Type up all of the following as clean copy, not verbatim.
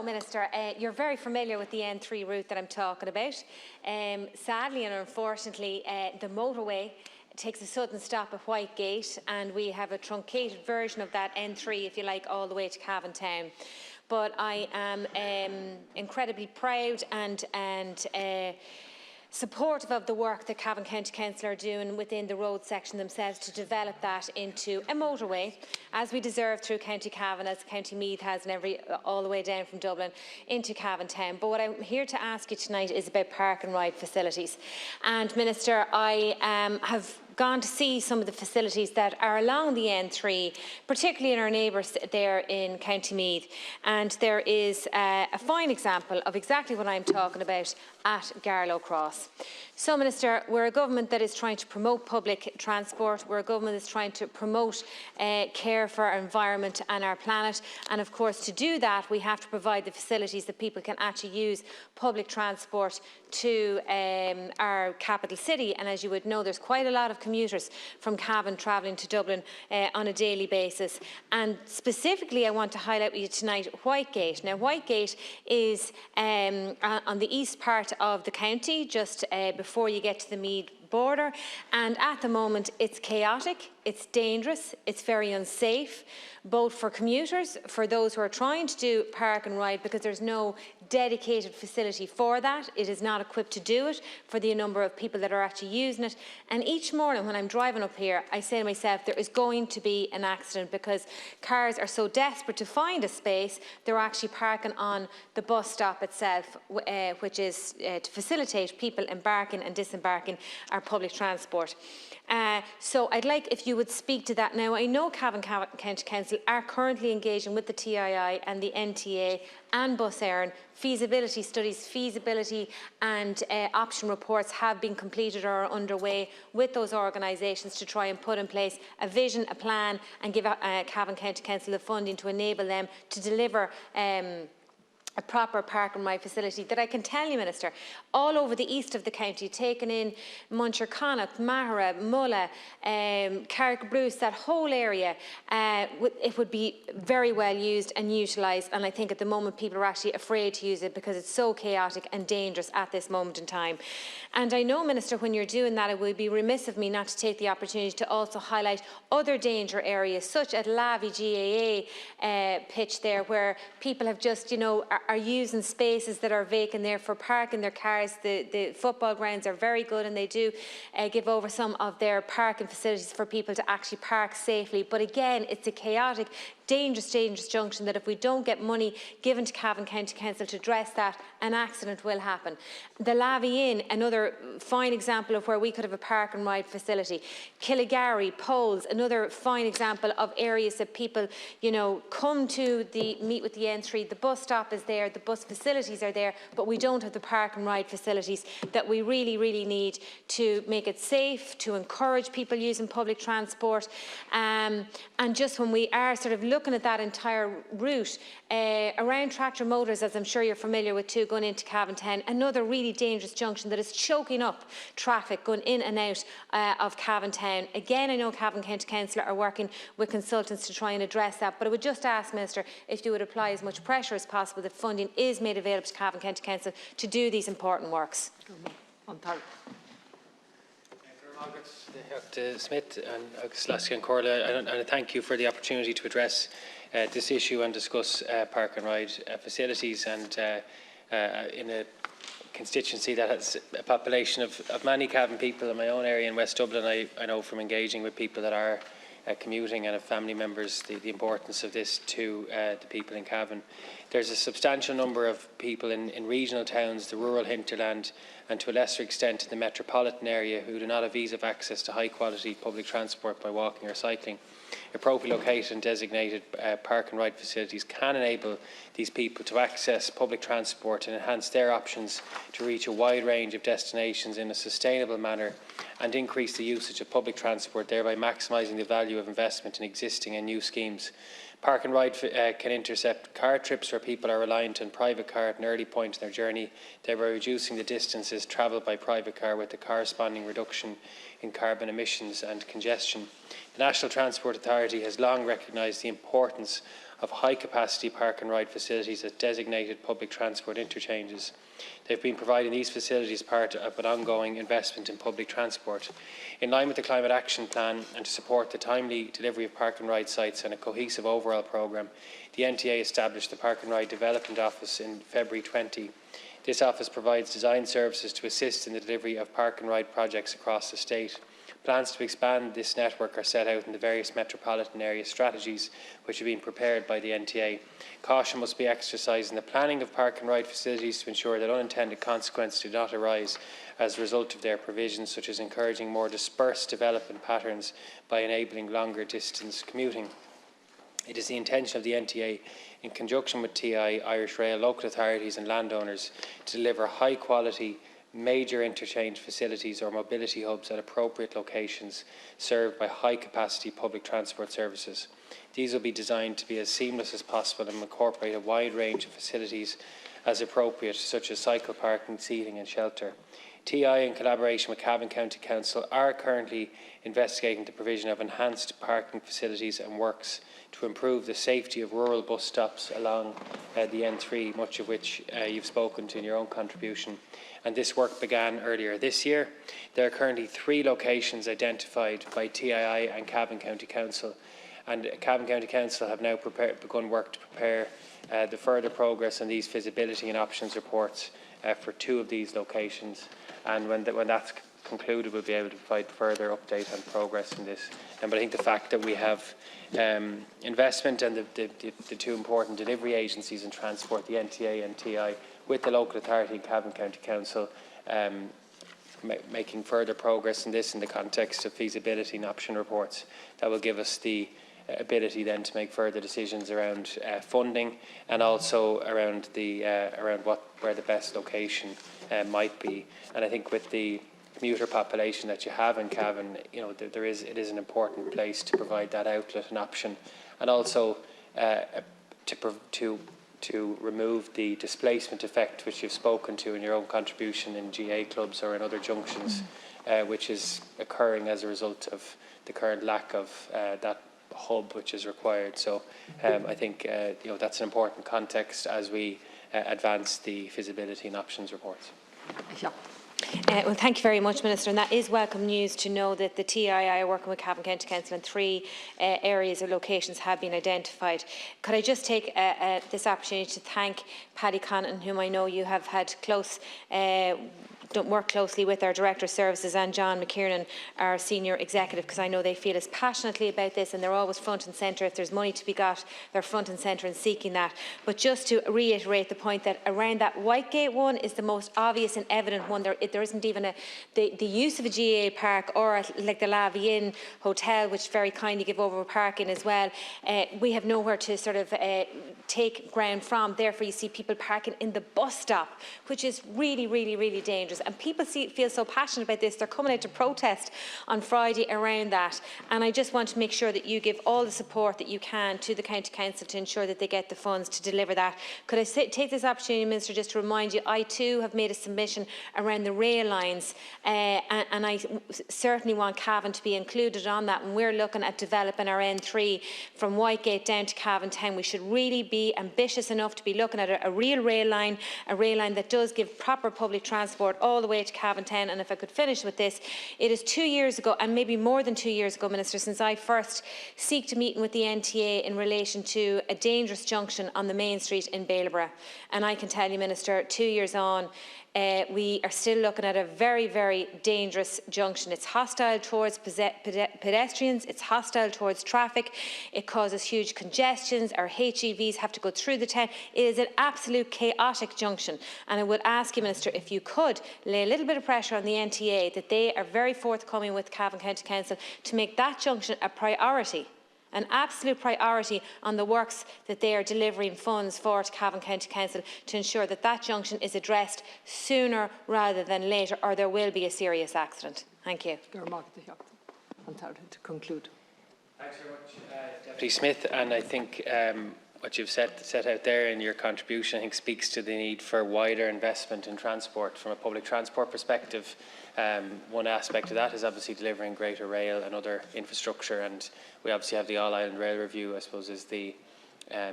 So, Minister, you're very familiar with the N3 route that I'm talking about. Sadly and unfortunately, the motorway takes a sudden stop at Whitegate, and we have a truncated version of that N3, if you like, all the way to Cavan town. But I am incredibly proud and supportive of the work that Cavan County Council are doing within the road section themselves to develop that into a motorway, as we deserve through County Cavan, as County Meath has, and all the way down from Dublin into Cavan town. But what I'm here to ask you tonight is about park and ride facilities. And Minister, I have gone to see some of the facilities that are along the N3, particularly in our neighbours there in County Meath. And there is a fine example of exactly what I'm talking about at Garlow Cross. So, Minister, we're a government that is trying to promote public transport. We're a government that's trying to promote care for our environment and our planet. And of course, to do that, we have to provide the facilities that people can actually use public transport to our capital city. And as you would know, there's quite a lot of commuters from Cavan travelling to Dublin on a daily basis. And specifically, I want to highlight with you tonight Whitegate. Now, Whitegate is on the east part of the county, just before you get to the Meath border, and at the moment it's chaotic, it's dangerous, it's very unsafe, both for commuters, for those who are trying to do park and ride, because there's no dedicated facility for that. It is not equipped to do it for the number of people that are actually using it. And each morning when I'm driving up here, I say to myself, there is going to be an accident, because cars are so desperate to find a space, they're actually parking on the bus stop itself, which is to facilitate people embarking and disembarking our public transport. So I'd like if you would speak to that now. I know Cavan County Council are currently engaging with the TII and the NTA and Bus Éireann. Feasibility studies, feasibility and option reports have been completed or are underway with those organisations to try and put in place a vision, a plan, and give Cavan County Council the funding to enable them to deliver a proper park and ride facility that I can tell you, Minister, all over the east of the county, taken in Muncherconnock, Mahara, Mulla, Carrickbruce, that whole area, it would be very well used and utilised. And I think at the moment people are actually afraid to use it because it's so chaotic and dangerous at this moment in time. And I know, Minister, when you're doing that, it would be remiss of me not to take the opportunity to also highlight other danger areas, such as Lavi GAA pitch there, where people have just, you know, are using spaces that are vacant there for parking their cars. The football grounds are very good, and they do give over some of their parking facilities for people to actually park safely. But again, it's a chaotic, dangerous junction that if we don't get money given to Cavan County Council to address that, an accident will happen. The Lavi Inn, another fine example of where we could have a park and ride facility. Killigarry, Poles, another fine example of areas that people, you know, come to meet with the N3. The bus stop is there, the bus facilities are there, but we don't have the park and ride facilities that we really need to make it safe, to encourage people using public transport. And just when we are sort of looking at that entire route, around Tractor Motors, as I'm sure you're familiar with too, going into Cavan town, another really dangerous junction that is choking up traffic going in and out of Cavan town. Again, I know Cavan County Council are working with consultants to try and address that, but I would just ask, Minister, if you would apply as much pressure as possible that funding is made available to Cavan County Council to do these important works. Smith and Lasky and Corla, and I thank you for the opportunity to address this issue and discuss park and ride facilities, and in a constituency that has a population of many Cavan people in my own area in West Dublin. I know from engaging with people that are commuting and have family members the importance of this to the people in Cavan. There's a substantial number of people in regional towns, the rural hinterland, and to a lesser extent in the metropolitan area, who do not have ease of access to high quality public transport by walking or cycling. Appropriately located and designated park and ride facilities can enable these people to access public transport and enhance their options to reach a wide range of destinations in a sustainable manner, and increase the usage of public transport, thereby maximising the value of investment in existing and new schemes. Park and ride can intercept car trips where people are reliant on private car at an early point in their journey, thereby reducing the distances travelled by private car with the corresponding reduction in carbon emissions and congestion. The National Transport Authority has long recognised the importance of high-capacity park and ride facilities at designated public transport interchanges. They've been providing these facilities as part of an ongoing investment in public transport. In line with the Climate Action Plan and to support the timely delivery of park and ride sites and a cohesive overall programme, the NTA established the Park and Ride Development Office in February 20. This office provides design services to assist in the delivery of park and ride projects across the state. Plans to expand this network are set out in the various metropolitan area strategies which have been prepared by the NTA. Caution must be exercised in the planning of park and ride facilities to ensure that unintended consequences do not arise as a result of their provisions, such as encouraging more dispersed development patterns by enabling longer distance commuting. It is the intention of the NTA, in conjunction with TI, Irish Rail, local authorities and landowners, to deliver high quality major interchange facilities or mobility hubs at appropriate locations served by high-capacity public transport services. These will be designed to be as seamless as possible and incorporate a wide range of facilities as appropriate, such as cycle parking, seating and shelter. TI, in collaboration with Cavan County Council, are currently investigating the provision of enhanced parking facilities and works to improve the safety of rural bus stops along the N3, much of which you've spoken to in your own contribution. And this work began earlier this year. There are currently 3 locations identified by TII and Cavan County Council, and Cavan County Council have now begun work to prepare the further progress on these feasibility and options reports for 2 of these locations. And when that's concluded, we'll be able to provide further update on progress in this. But I think the fact that we have investment and the 2 important delivery agencies in transport, the NTA and TI, with the local authority and Cavan County Council, making further progress in this in the context of feasibility and option reports, that will give us the ability then to make further decisions around funding and also around where the best location might be. And I think with the commuter population that you have in Cavan, it is an important place to provide that outlet and option, and also to remove the displacement effect which you've spoken to in your own contribution in GA clubs or in other junctions, which is occurring as a result of the current lack of that hub which is required. So I think that's an important context as we advance the feasibility and options reports. Yeah. Well, thank you very much, Minister, and that is welcome news to know that the TII are working with Cavan County Council and 3 areas or locations have been identified. Could I just take this opportunity to thank Paddy Connaughton, whom I know you have had work closely with, our Director of Services, and John McKiernan, our Senior Executive, because I know they feel as passionately about this and they're always front and centre. If there's money to be got, they're front and centre in seeking that. But just to reiterate the point that around that Whitegate one is the most obvious and evident one. There isn't even the use of a GA park or like the Lavie Inn Hotel, which very kindly give over parking as well. We have nowhere to sort of take ground from. Therefore, you see people parking in the bus stop, which is really, really, really dangerous. And people feel so passionate about this. They're coming out to protest on Friday around that. And I just want to make sure that you give all the support that you can to the County Council to ensure that they get the funds to deliver that. Could I take this opportunity, Minister, just to remind you, I too have made a submission around the rail lines, and I certainly want Cavan to be included on that. And we're looking at developing our N3 from Whitegate down to Cavan Town. We should really be ambitious enough to be looking at a real rail line that does give proper public transport all the way to Cavan Town. And if I could finish with this, it is 2 years ago, and maybe more than 2 years ago, Minister, since I first seeked a meeting with the NTA in relation to a dangerous junction on the main street in Bailborough. And I can tell you, Minister, 2 years on, we are still looking at a very, very dangerous junction. It's hostile towards pedestrians, it's hostile towards traffic, it causes huge congestions, our HEVs have to go through the town. It is an absolute chaotic junction, and I would ask you, Minister, if you could lay a little bit of pressure on the NTA that they are very forthcoming with Cavan County Council to make that junction a priority. An absolute priority on the works that they are delivering funds for to Cavan County Council to ensure that that junction is addressed sooner rather than later, or there will be a serious accident. Thank you. To conclude. Thanks very much, Deputy Smith. And I think what you've set out there in your contribution, I think, speaks to the need for wider investment in transport from a public transport perspective. One aspect of that is obviously delivering greater rail and other infrastructure, and we obviously have the All Ireland Rail Review, I suppose, is the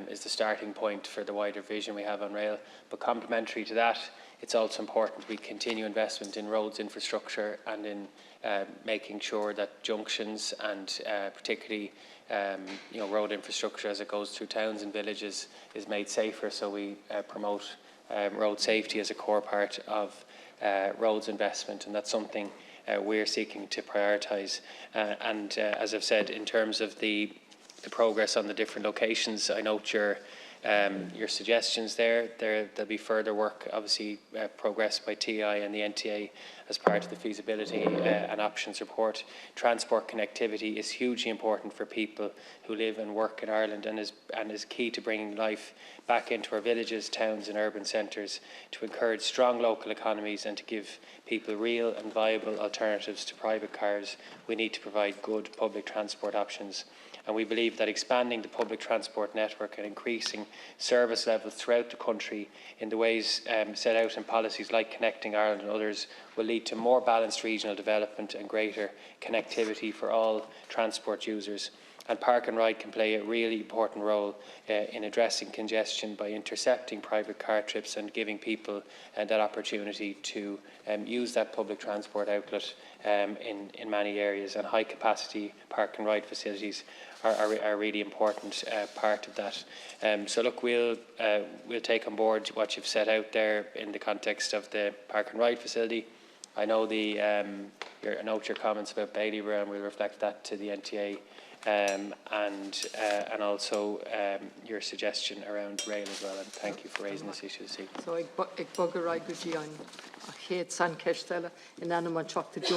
is the starting point for the wider vision we have on rail. But complementary to that, it's also important we continue investment in roads infrastructure and in making sure that junctions and particularly road infrastructure as it goes through towns and villages is made safer. So we promote road safety as a core part of roads investment, and that's something we're seeking to prioritise. And as I've said, in terms of the progress on the different locations, I note your suggestions there. There'll be further work, obviously, progressed by TI and the NTA as part of the feasibility and options report. Transport connectivity is hugely important for people who live and work in Ireland, and is key to bringing life back into our villages, towns and urban centres, to encourage strong local economies and to give people real and viable alternatives to private cars. We need to provide good public transport options. And we believe that expanding the public transport network and increasing service levels throughout the country in the ways set out in policies like Connecting Ireland and others will lead to more balanced regional development and greater connectivity for all transport users. And Park and Ride can play a really important role in addressing congestion by intercepting private car trips and giving people that opportunity to use that public transport outlet in many areas. And high capacity Park and Ride facilities are a really important part of that. So look, we'll take on board what you've set out there in the context of the Park and Ride facility. I know I note your comments about Bailieborough, and we'll reflect that to the NTA. And also your suggestion around rail as well, and thank you for raising this issue this evening. So ag bugger I go on a hate san kestella in animal chalk to